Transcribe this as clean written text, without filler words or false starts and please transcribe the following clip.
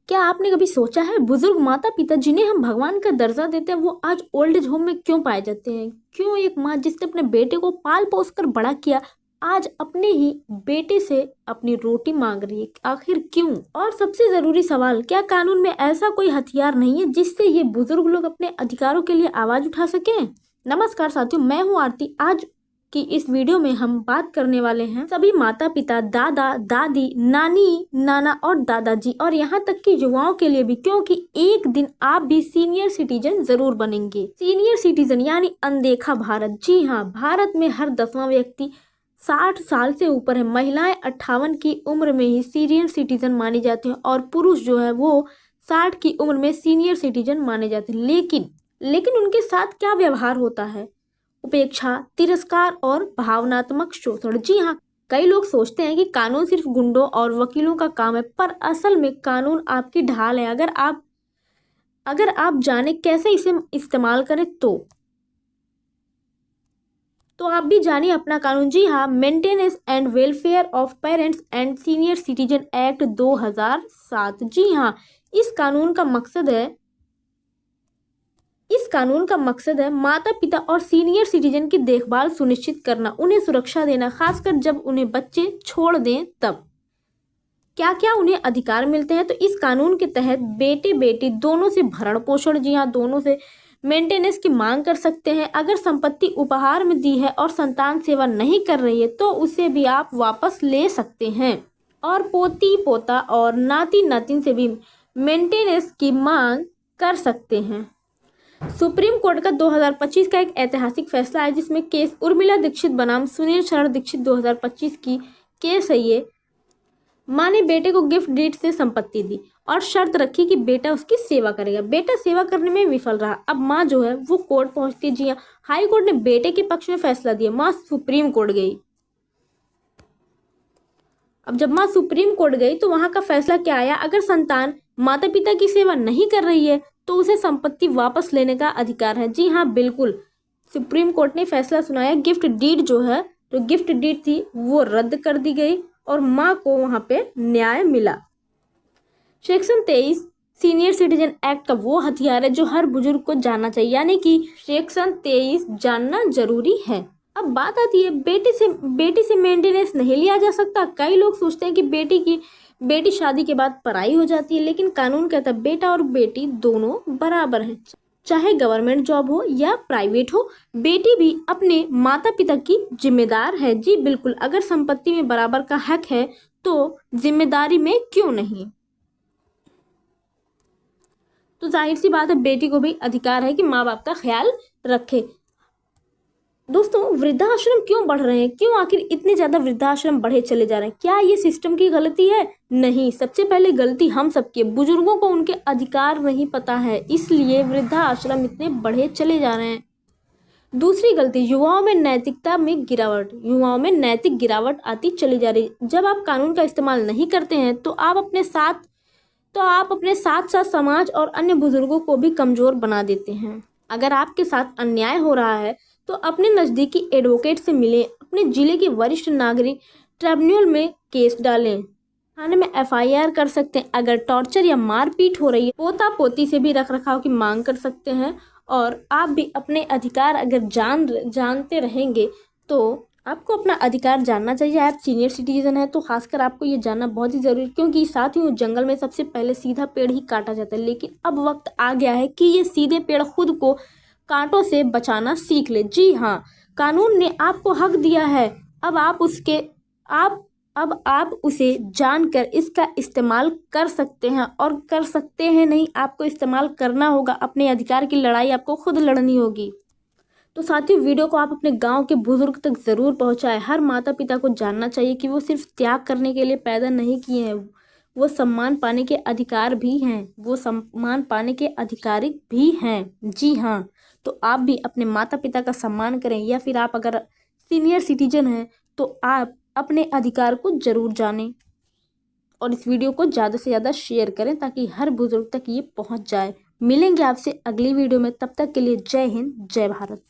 क्या आपने कभी सोचा है बुजुर्ग माता पिता जिन्हें हम भगवान का दर्जा देते हैं वो आज ओल्ड एज होम में क्यों पाए जाते हैं? क्यों एक माँ जिसने अपने बेटे को पाल पोस कर बड़ा किया आज अपने ही बेटे से अपनी रोटी मांग रही है? आखिर क्यों? और सबसे जरूरी सवाल, क्या कानून में ऐसा कोई हथियार नहीं है जिससे ये बुजुर्ग लोग अपने अधिकारों के लिए आवाज उठा सकें? नमस्कार साथियों, मैं हूँ आरती। आज कि इस वीडियो में हम बात करने वाले हैं सभी माता पिता, दादा दादी, नानी नाना और दादाजी और यहाँ तक कि युवाओं के लिए भी, क्योंकि एक दिन आप भी सीनियर सिटीजन जरूर बनेंगे। सीनियर सिटीजन यानी अनदेखा भारत। जी हाँ, भारत में हर 10वां व्यक्ति 60 साल से ऊपर है। महिलाएं 58 की उम्र में ही सीनियर सिटीजन मानी जाती हैं और पुरुष जो है वो 60 की उम्र में सीनियर सिटीजन माने जाते हैं। लेकिन उनके साथ क्या व्यवहार होता है? उपेक्षा, तिरस्कार और भावनात्मक शोषण। जी हाँ, कई लोग सोचते हैं कि कानून सिर्फ गुंडों और वकीलों का काम है, पर असल में कानून आपकी ढाल है। अगर आप जाने कैसे इसे इस्तेमाल करें तो आप भी जानिए अपना कानून। जी हाँ, maintenance and welfare of parents and senior citizen act 2007। जी हाँ, इस कानून का मकसद है माता पिता और सीनियर सिटीजन की देखभाल सुनिश्चित करना, उन्हें सुरक्षा देना, खासकर जब उन्हें बच्चे छोड़ दें तब। क्या क्या उन्हें अधिकार मिलते हैं? तो इस कानून के तहत बेटे बेटी दोनों से भरण पोषण, जी हाँ, दोनों से मेंटेनेंस की मांग कर सकते हैं। अगर संपत्ति उपहार में दी है और संतान सेवा नहीं कर रही है तो उसे भी आप वापस ले सकते हैं। और पोती पोता और नाती नातिन से भी मेंटेनेंस की मांग कर सकते हैं। सुप्रीम कोर्ट का 2025 का एक ऐतिहासिक फैसला है जिसमें केस उर्मिला दीक्षित बनाम सुनील शरण दीक्षित 2025 की केस है ये। माँ ने बेटे को गिफ्ट डीड से संपत्ति दी और शर्त रखी कि बेटा उसकी सेवा करेगा। बेटा सेवा करने में विफल रहा। अब माँ जो है वो कोर्ट पहुंचती है। जी हाँ, हाई कोर्ट ने बेटे के पक्ष में फैसला दिया। माँ सुप्रीम कोर्ट गई। अब जब माँ सुप्रीम कोर्ट गई तो वहां का फैसला क्या आया? अगर संतान माता पिता की सेवा नहीं कर रही है तो उसे संपत्ति वापस लेने का अधिकार है। जी हाँ, बिल्कुल, सुप्रीम कोर्ट ने फैसला सुनाया। गिफ्ट डीड जो है, जो गिफ्ट डीड थी वो रद्द कर दी गई और माँ को वहां पे न्याय मिला। सेक्शन 23 सीनियर सिटीजन एक्ट का वो हथियार है जो हर बुजुर्ग को जानना चाहिए, यानी कि सेक्शन 23 जानना जरूरी है। अब बात आती है बेटी से मेंटेनेंस नहीं लिया जा सकता। कई लोग सोचते हैं कि बेटी शादी के बाद पराई हो जाती है, लेकिन कानून कहता है बेटा और बेटी दोनों बराबर हैं। चाहे गवर्नमेंट जॉब हो या प्राइवेट हो, बेटी भी अपने माता पिता की जिम्मेदार है। जी बिल्कुल, अगर संपत्ति में बराबर का हक है तो जिम्मेदारी में क्यों नहीं? तो जाहिर सी बात है बेटी को भी अधिकार है कि माँ बाप का ख्याल रखे। दोस्तों, वृद्धाश्रम क्यों बढ़ रहे हैं? क्यों आखिर इतने ज्यादा वृद्धाश्रम बढ़े चले जा रहे हैं? क्या ये सिस्टम की गलती है? नहीं, सबसे पहले गलती हम सबकी है। बुजुर्गों को उनके अधिकार नहीं पता है, इसलिए वृद्धाश्रम इतने बढ़े चले जा रहे हैं। दूसरी गलती, युवाओं में नैतिक गिरावट आती चली जा रही है। जब आप कानून का इस्तेमाल नहीं करते हैं तो आप अपने साथ साथ समाज और अन्य बुजुर्गों को भी कमजोर बना देते हैं। अगर आपके साथ अन्याय हो रहा है तो अपने नज़दीकी एडवोकेट से मिलें, अपने जिले के वरिष्ठ नागरिक ट्रिब्यूनल में केस डालें, थाने में FIR कर सकते हैं। अगर टॉर्चर या मारपीट हो रही है, पोता पोती से भी रखरखाव की मांग कर सकते हैं। और आप भी अपने अधिकार अगर जानते रहेंगे तो आपको अपना अधिकार जानना चाहिए। आप सीनियर सिटीजन हैं तो खासकर आपको ये जानना बहुत ही जरूरी, क्योंकि साथियों जंगल में सबसे पहले सीधा पेड़ ही काटा जाता है, लेकिन अब वक्त आ गया है कि ये सीधे पेड़ खुद को कांटों से बचाना सीख ले। जी हाँ, कानून ने आपको हक दिया है। अब आप उसे जानकर इसका इस्तेमाल कर सकते हैं और कर सकते हैं नहीं, आपको इस्तेमाल करना होगा। अपने अधिकार की लड़ाई आपको खुद लड़नी होगी। तो साथियों, वीडियो को आप अपने गांव के बुजुर्ग तक जरूर पहुंचाएं। हर माता पिता को जानना चाहिए कि वो सिर्फ त्याग करने के लिए पैदा नहीं किए हैं, वो सम्मान पाने के अधिकार भी हैं, वो सम्मान पाने के अधिकारी भी हैं। जी हाँ, तो आप भी अपने माता पिता का सम्मान करें, या फिर आप अगर सीनियर सिटीजन हैं तो आप अपने अधिकार को जरूर जानें और इस वीडियो को ज़्यादा से ज़्यादा शेयर करें ताकि हर बुजुर्ग तक ये पहुंच जाए। मिलेंगे आपसे अगली वीडियो में, तब तक के लिए जय हिंद, जय भारत।